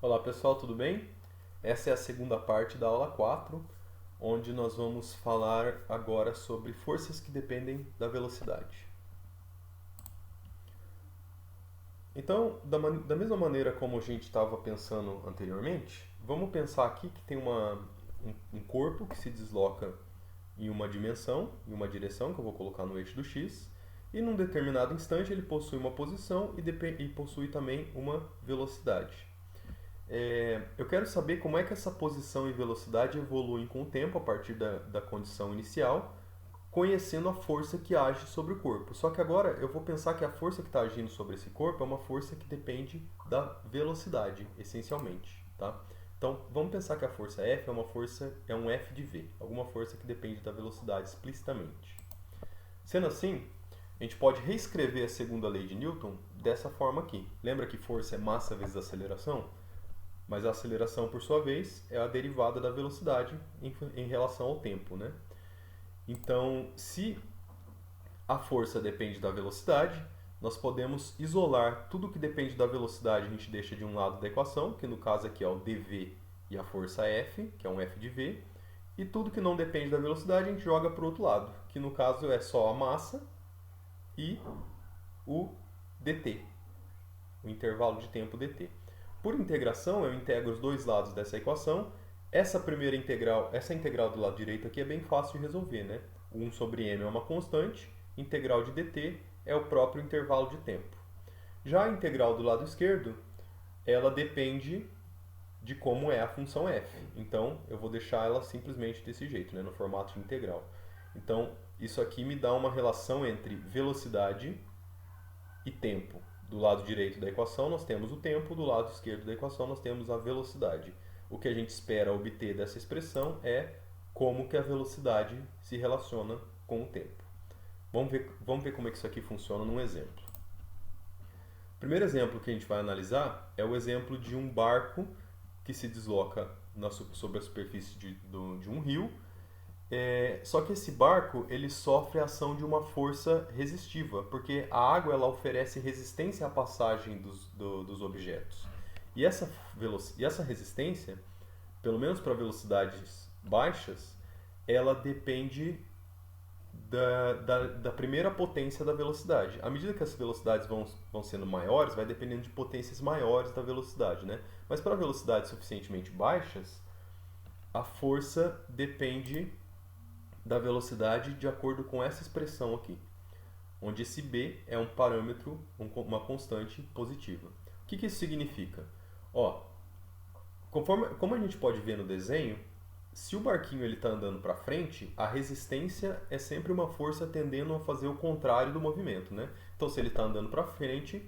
Olá pessoal, tudo bem? Essa é a segunda parte da aula 4, onde nós vamos falar agora sobre forças que dependem da velocidade. Então, da mesma maneira como a gente estava pensando anteriormente, vamos pensar aqui que tem um corpo que se desloca em uma dimensão, em uma direção, que eu vou colocar no eixo do x, e num determinado instante ele possui uma posição e possui também uma velocidade. Eu quero saber como é que essa posição e velocidade evoluem com o tempo a partir da condição inicial, conhecendo a força que age sobre o corpo. Só que agora eu vou pensar que a força que está agindo sobre esse corpo é uma força que depende da velocidade, essencialmente, tá? Então vamos pensar que a força F é um F de V, alguma força que depende da velocidade explicitamente. Sendo assim, a gente pode reescrever a segunda lei de Newton dessa forma aqui. Lembra que força é massa vezes aceleração? Mas a aceleração, por sua vez, é a derivada da velocidade em relação ao tempo, né? Então, se a força depende da velocidade, nós podemos isolar tudo que depende da velocidade, a gente deixa de um lado da equação, que no caso aqui é o dv e a força F, que é um F de V, e tudo que não depende da velocidade a gente joga para o outro lado, que no caso é só a massa e o dt, o intervalo de tempo dt. Por integração, eu integro os dois lados dessa equação. Essa integral do lado direito aqui é bem fácil de resolver, né? 1 sobre m é uma constante, integral de dt é o próprio intervalo de tempo. Já a integral do lado esquerdo, ela depende de como é a função f. Então, eu vou deixar ela simplesmente desse jeito, né? No formato de integral. Então, isso aqui me dá uma relação entre velocidade e tempo. Do lado direito da equação nós temos o tempo, do lado esquerdo da equação nós temos a velocidade. O que a gente espera obter dessa expressão é como que a velocidade se relaciona com o tempo. Vamos ver como é que isso aqui funciona num exemplo. O primeiro exemplo que a gente vai analisar é o exemplo de um barco que se desloca sobre a superfície de um rio. Só que esse barco ele sofre a ação de uma força resistiva, porque a água ela oferece resistência à passagem dos objetos. E essa resistência, pelo menos para velocidades baixas, ela depende da primeira potência da velocidade. À medida que as velocidades vão sendo maiores, vai dependendo de potências maiores da velocidade, né? Mas para velocidades suficientemente baixas, a força depende da velocidade de acordo com essa expressão aqui, onde esse b é um parâmetro, uma constante positiva. O que isso significa? Ó, como a gente pode ver no desenho, se o barquinho está andando para frente, a resistência é sempre uma força tendendo a fazer o contrário do movimento, né? Então, se ele está andando para frente,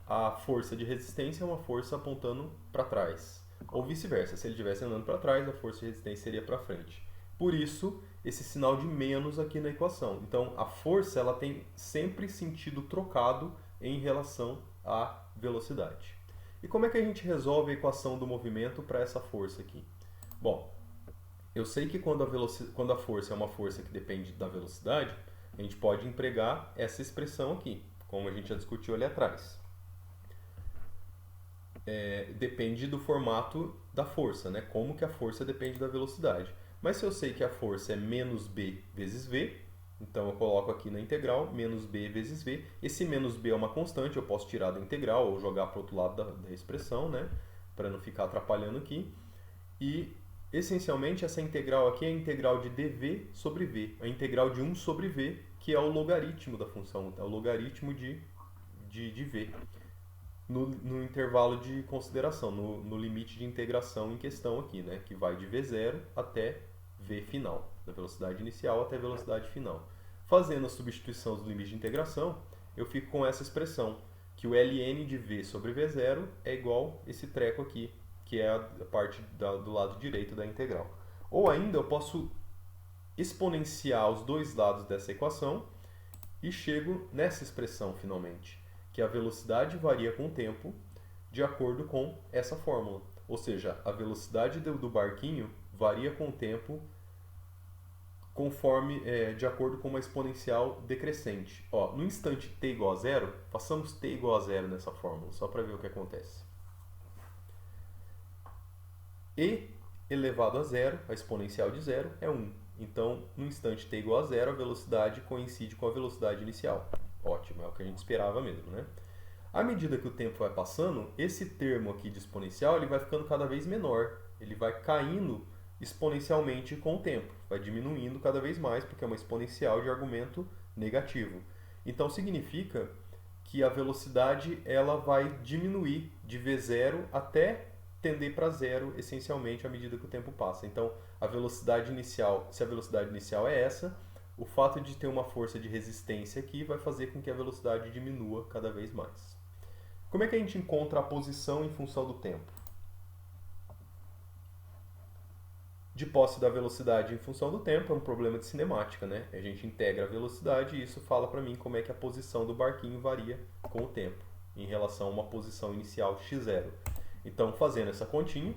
a força de resistência é uma força apontando para trás. Ou vice-versa, se ele estivesse andando para trás, a força de resistência seria para frente. Por isso, esse sinal de menos aqui na equação. Então, a força ela tem sempre sentido trocado em relação à velocidade. E como é que a gente resolve a equação do movimento para essa força aqui? Bom, eu sei que quando a força é uma força que depende da velocidade, a gente pode empregar essa expressão aqui, como a gente já discutiu ali atrás. Depende do formato da força, né? Como que a força depende da velocidade. Mas se eu sei que a força é menos b vezes v, então eu coloco aqui na integral menos b vezes v. Esse menos b é uma constante, eu posso tirar da integral ou jogar para o outro lado da expressão, né? Para não ficar atrapalhando aqui. E essencialmente essa integral aqui é a integral de dv sobre v, a integral de 1 sobre v, que é o logaritmo da função, é o logaritmo de v. No intervalo de consideração, no limite de integração em questão aqui, né, que vai de v0 até v final, da velocidade inicial até a velocidade final. Fazendo a substituição do limite de integração, eu fico com essa expressão, que o ln de v sobre v0 é igual esse treco aqui, que é a parte do lado direito da integral. Ou ainda eu posso exponenciar os dois lados dessa equação e chego nessa expressão finalmente, que a velocidade varia com o tempo de acordo com essa fórmula. Ou seja, a velocidade do barquinho varia com o tempo de acordo com uma exponencial decrescente. Ó, no instante t igual a zero, façamos t igual a zero nessa fórmula, só para ver o que acontece. e elevado a zero, a exponencial de zero, é 1. Então, no instante t igual a zero, a velocidade coincide com a velocidade inicial. Ótimo, é o que a gente esperava mesmo, né? À medida que o tempo vai passando, esse termo aqui de exponencial ele vai ficando cada vez menor. Ele vai caindo exponencialmente com o tempo. Vai diminuindo cada vez mais, porque é uma exponencial de argumento negativo. Então, significa que a velocidade ela vai diminuir de v0 até tender para zero, essencialmente, à medida que o tempo passa. Então, a velocidade inicial, se a velocidade inicial é essa, o fato de ter uma força de resistência aqui vai fazer com que a velocidade diminua cada vez mais. Como é que a gente encontra a posição em função do tempo? De posse da velocidade em função do tempo é um problema de cinemática, né? A gente integra a velocidade e isso fala para mim como é que a posição do barquinho varia com o tempo em relação a uma posição inicial x0. Então, fazendo essa continha,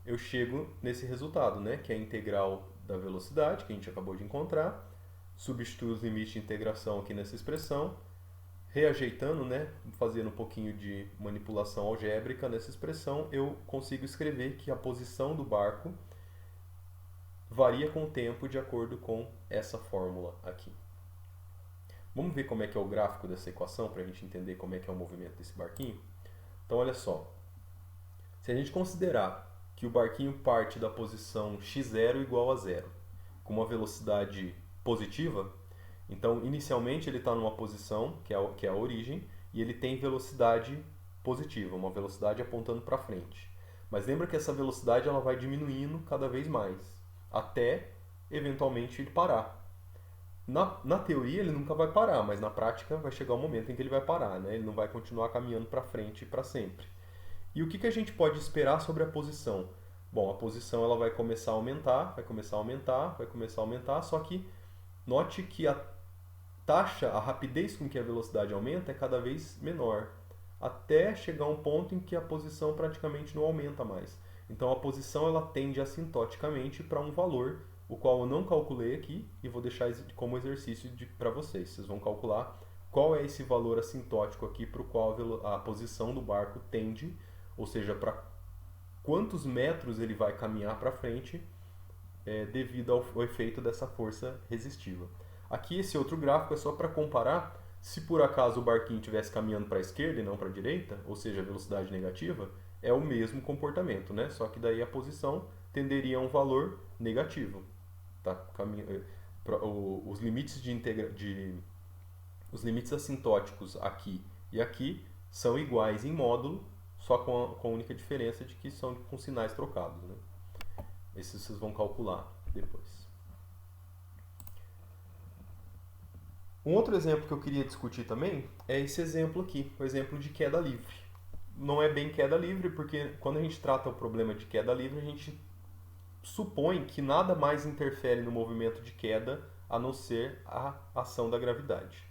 eu chego nesse resultado, né? Que é a integral da velocidade, que a gente acabou de encontrar, substituo os limites de integração aqui nessa expressão, reajeitando, né? Fazendo um pouquinho de manipulação algébrica nessa expressão, eu consigo escrever que a posição do barco varia com o tempo de acordo com essa fórmula aqui. Vamos ver como é que é o gráfico dessa equação para a gente entender como é que é o movimento desse barquinho? Então, olha só. Se a gente considerar que o barquinho parte da posição x0 igual a zero, com uma velocidade positiva, então inicialmente ele está numa posição, que é a origem, e ele tem velocidade positiva, uma velocidade apontando para frente. Mas lembra que essa velocidade ela vai diminuindo cada vez mais, até eventualmente ele parar. Na teoria ele nunca vai parar, mas na prática vai chegar um momento em que ele vai parar, né? Ele não vai continuar caminhando para frente para sempre. E o que a gente pode esperar sobre a posição? Bom, a posição ela vai começar a aumentar, vai começar a aumentar, vai começar a aumentar, só que note que a taxa, a rapidez com que a velocidade aumenta é cada vez menor, até chegar a um ponto em que a posição praticamente não aumenta mais. Então a posição ela tende assintoticamente para um valor, o qual eu não calculei aqui e vou deixar como exercício para vocês. Vocês vão calcular qual é esse valor assintótico aqui para o qual a posição do barco tende, ou seja, para quantos metros ele vai caminhar para frente devido ao efeito dessa força resistiva. Aqui esse outro gráfico é só para comparar se por acaso o barquinho estivesse caminhando para a esquerda e não para a direita, ou seja, a velocidade negativa, é o mesmo comportamento, né? Só que daí a posição tenderia a um valor negativo. Tá? Os limites os limites assintóticos aqui e aqui são iguais em módulo, só com a única diferença de que são com sinais trocados, né? Esses vocês vão calcular depois. Um outro exemplo que eu queria discutir também é esse exemplo aqui, o exemplo de queda livre. Não é bem queda livre, porque quando a gente trata o problema de queda livre, a gente supõe que nada mais interfere no movimento de queda a não ser a ação da gravidade.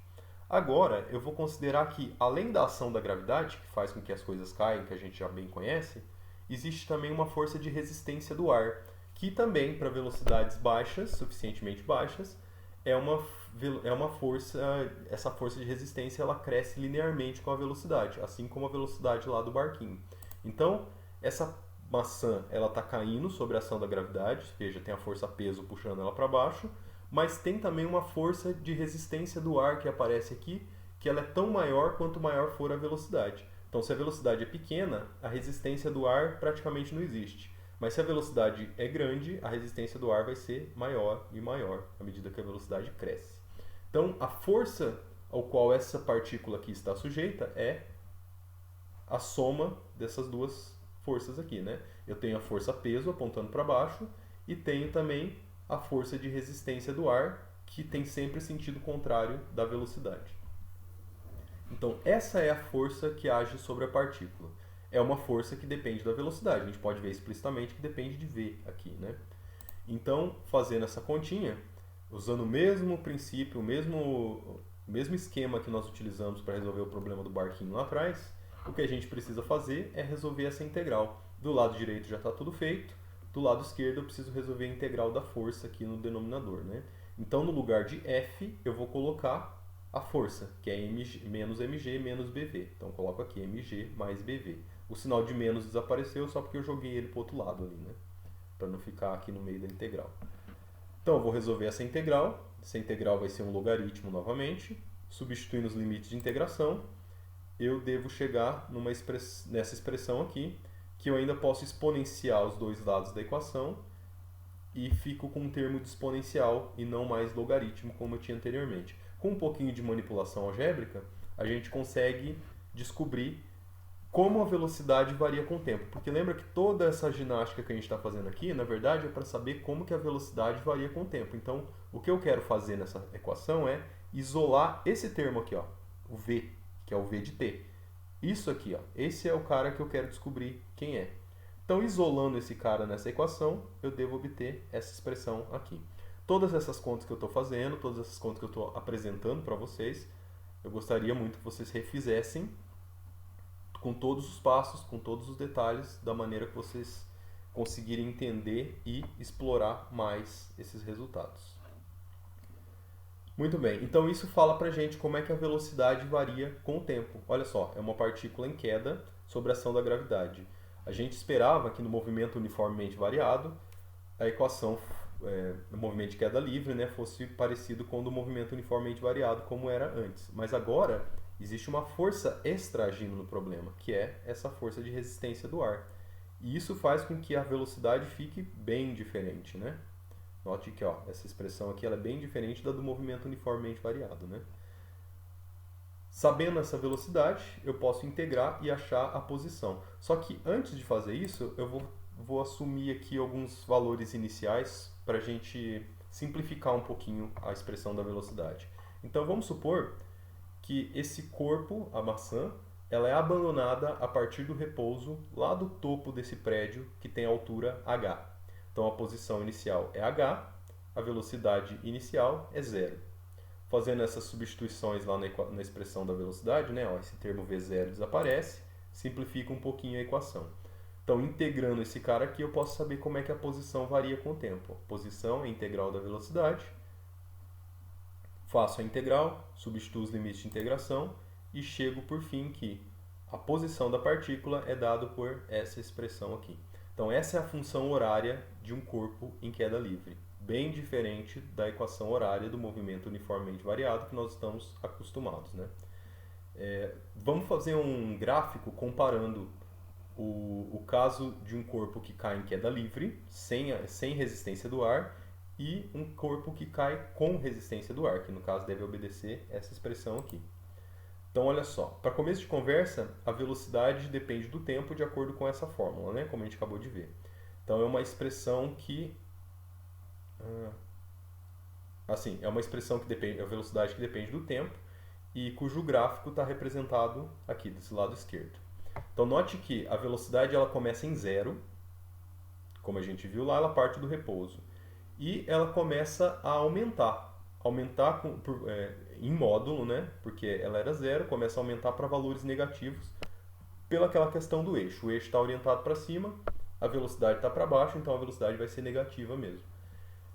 Agora, eu vou considerar que, além da ação da gravidade, que faz com que as coisas caiam, que a gente já bem conhece, existe também uma força de resistência do ar, que também, para velocidades baixas, suficientemente baixas, é uma força, essa força de resistência ela cresce linearmente com a velocidade, assim como a velocidade lá do barquinho. Então, essa maçã ela está caindo sob a ação da gravidade, veja, tem a força peso puxando ela para baixo, mas tem também uma força de resistência do ar que aparece aqui, que ela é tão maior quanto maior for a velocidade. Então, se a velocidade é pequena, a resistência do ar praticamente não existe. Mas se a velocidade é grande, a resistência do ar vai ser maior e maior à medida que a velocidade cresce. Então, a força ao qual essa partícula aqui está sujeita é a soma dessas duas forças aqui, né? Eu tenho a força peso apontando para baixo e tenho também a força de resistência do ar, que tem sempre sentido contrário da velocidade. Então, essa é a força que age sobre a partícula. É uma força que depende da velocidade. A gente pode ver explicitamente que depende de v aqui, né? Então, fazendo essa continha, usando o mesmo princípio, o mesmo esquema que nós utilizamos para resolver o problema do barquinho lá atrás, o que a gente precisa fazer é resolver essa integral. Do lado direito já está tudo feito, do lado esquerdo eu preciso resolver a integral da força aqui no denominador, né? Então, no lugar de F, eu vou colocar a força, que é menos mg menos bv. Então, eu coloco aqui mg mais bv. O sinal de menos desapareceu só porque eu joguei ele para o outro lado ali, né? para não ficar aqui no meio da integral. Então eu vou resolver essa integral vai ser um logaritmo novamente, substituindo os limites de integração, eu devo chegar nessa expressão aqui, que eu ainda posso exponenciar os dois lados da equação, e fico com um termo de exponencial e não mais logaritmo como eu tinha anteriormente. Com um pouquinho de manipulação algébrica, a gente consegue descobrir como a velocidade varia com o tempo. Porque lembra que toda essa ginástica que a gente está fazendo aqui, na verdade, é para saber como que a velocidade varia com o tempo. Então, o que eu quero fazer nessa equação é isolar esse termo aqui, ó, o v, que é o v de t. Isso aqui, ó, esse é o cara que eu quero descobrir quem é. Então, isolando esse cara nessa equação, eu devo obter essa expressão aqui. Todas essas contas que eu estou fazendo, todas essas contas que eu estou apresentando para vocês, eu gostaria muito que vocês refizessem com todos os passos, com todos os detalhes, da maneira que vocês conseguirem entender e explorar mais esses resultados. Muito bem, então isso fala pra gente como é que a velocidade varia com o tempo. Olha só, é uma partícula em queda sob a ação da gravidade. A gente esperava que no movimento uniformemente variado, a equação do movimento de queda livre, né, fosse parecido com o do movimento uniformemente variado, como era antes. Mas agora existe uma força extra agindo no problema, que é essa força de resistência do ar. E isso faz com que a velocidade fique bem diferente, né? Note que ó, essa expressão aqui ela é bem diferente da do movimento uniformemente variado, né? Sabendo essa velocidade, eu posso integrar e achar a posição. Só que antes de fazer isso, eu vou assumir aqui alguns valores iniciais para a gente simplificar um pouquinho a expressão da velocidade. Então vamos supor que esse corpo, a maçã, ela é abandonada a partir do repouso lá do topo desse prédio que tem a altura h. Então a posição inicial é h, a velocidade inicial é 0. Fazendo essas substituições lá na expressão da velocidade, né, ó, esse termo v0 desaparece, simplifica um pouquinho a equação. Então, integrando esse cara aqui, eu posso saber como é que a posição varia com o tempo. A posição é a integral da velocidade, faço a integral, substituo os limites de integração e chego por fim que a posição da partícula é dado por essa expressão aqui. Então, essa é a função horária de um corpo em queda livre, bem diferente da equação horária do movimento uniformemente variado que nós estamos acostumados, né? Vamos fazer um gráfico comparando o caso de um corpo que cai em queda livre, sem resistência do ar, e um corpo que cai com resistência do ar, que no caso deve obedecer essa expressão aqui. Então, olha só, para começo de conversa, a velocidade depende do tempo de acordo com essa fórmula, né? Como a gente acabou de ver. Então, é uma expressão que... é uma expressão que depende, a velocidade que depende do tempo e cujo gráfico está representado aqui, desse lado esquerdo. Então, note que a velocidade ela começa em 0, como a gente viu lá, ela parte do repouso. E ela começa a aumentar em módulo, né? Porque ela era 0, começa a aumentar para valores negativos pelaquela questão do eixo. O eixo está orientado para cima, a velocidade está para baixo, então a velocidade vai ser negativa mesmo.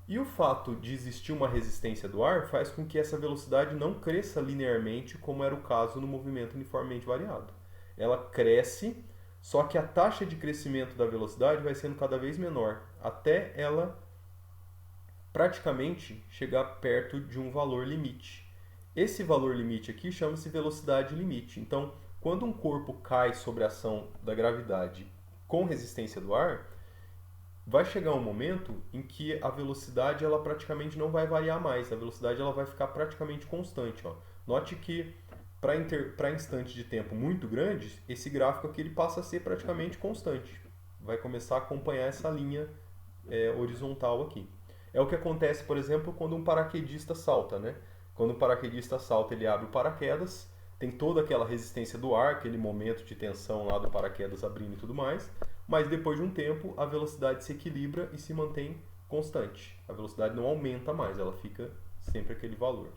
E o fato de existir uma resistência do ar faz com que essa velocidade não cresça linearmente, como era o caso no movimento uniformemente variado. Ela cresce, só que a taxa de crescimento da velocidade vai sendo cada vez menor, até ela praticamente chegar perto de um valor limite. Esse valor limite aqui chama-se velocidade limite. Então, quando um corpo cai sob a ação da gravidade com resistência do ar, vai chegar um momento em que a velocidade ela praticamente não vai variar mais. A velocidade ela vai ficar praticamente constante. Ó. Note que para instantes de tempo muito grandes, esse gráfico aqui ele passa a ser praticamente constante. Vai começar a acompanhar essa linha horizontal aqui. É o que acontece, por exemplo, quando um paraquedista salta, né? Quando um paraquedista salta, ele abre o paraquedas, tem toda aquela resistência do ar, aquele momento de tensão lá do paraquedas abrindo e tudo mais, mas depois de um tempo a velocidade se equilibra e se mantém constante. A velocidade não aumenta mais, ela fica sempre aquele valor.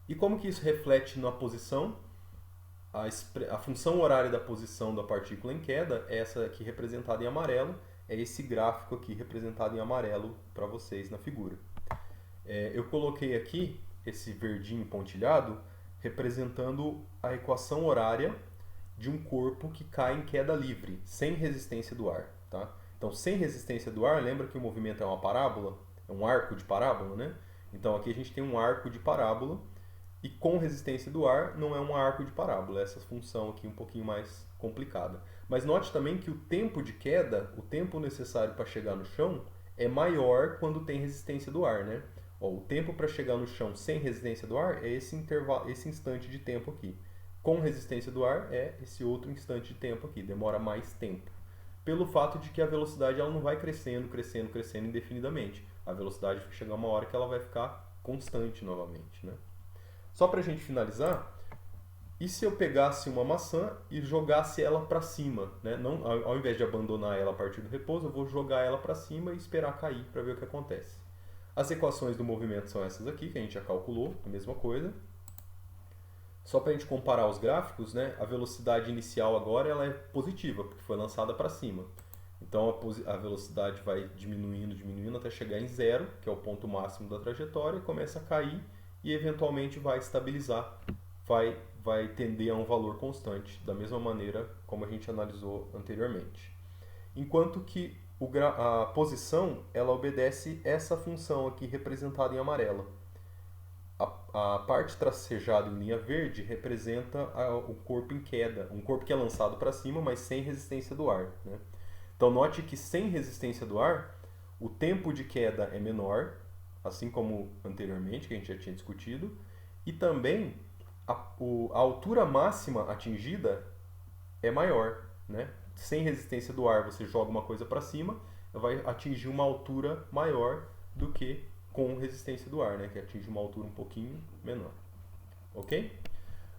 E como que isso reflete na posição? A função horária da posição da partícula em queda é essa aqui representada em amarelo, é esse gráfico aqui representado em amarelo para vocês na figura. Eu coloquei aqui esse verdinho pontilhado representando a equação horária de um corpo que cai em queda livre, sem resistência do ar. Tá? Então, sem resistência do ar, lembra que o movimento é uma parábola? É um arco de parábola, né? Então, aqui a gente tem um arco de parábola e com resistência do ar não é um arco de parábola. Essa função aqui um pouquinho mais complicada. Mas note também que o tempo de queda, o tempo necessário para chegar no chão, é maior quando tem resistência do ar, né? Ó, o tempo para chegar no chão sem resistência do ar é esse intervalo, esse instante de tempo aqui. Com resistência do ar é esse outro instante de tempo aqui, demora mais tempo. Pelo fato de que a velocidade ela não vai crescendo, crescendo, crescendo indefinidamente. A velocidade vai chegar uma hora que ela vai ficar constante novamente, né? Só para a gente finalizar, e se eu pegasse uma maçã e jogasse ela para cima, né? Não, ao invés de abandonar ela a partir do repouso, eu vou jogar ela para cima e esperar cair para ver o que acontece. As equações do movimento são essas aqui, que a gente já calculou, a mesma coisa. Só para a gente comparar os gráficos, né? A velocidade inicial agora ela é positiva, porque foi lançada para cima. Então a velocidade vai diminuindo, diminuindo até chegar em zero, que é o ponto máximo da trajetória, e começa a cair e eventualmente vai estabilizar, vai tender a um valor constante, da mesma maneira como a gente analisou anteriormente. Enquanto que a posição ela obedece essa função aqui representada em amarelo. A parte tracejada em linha verde representa o corpo em queda, um corpo que é lançado para cima, mas sem resistência do ar, né? Então note que sem resistência do ar, o tempo de queda é menor, assim como anteriormente, que a gente já tinha discutido, e também a altura máxima atingida é maior, né? Sem resistência do ar, você joga uma coisa para cima, vai atingir uma altura maior do que com resistência do ar, né? Que atinge uma altura um pouquinho menor. Ok?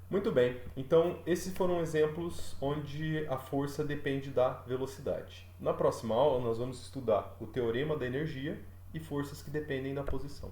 Muito bem. Então, esses foram exemplos onde a força depende da velocidade. Na próxima aula, nós vamos estudar o teorema da energia e forças que dependem da posição.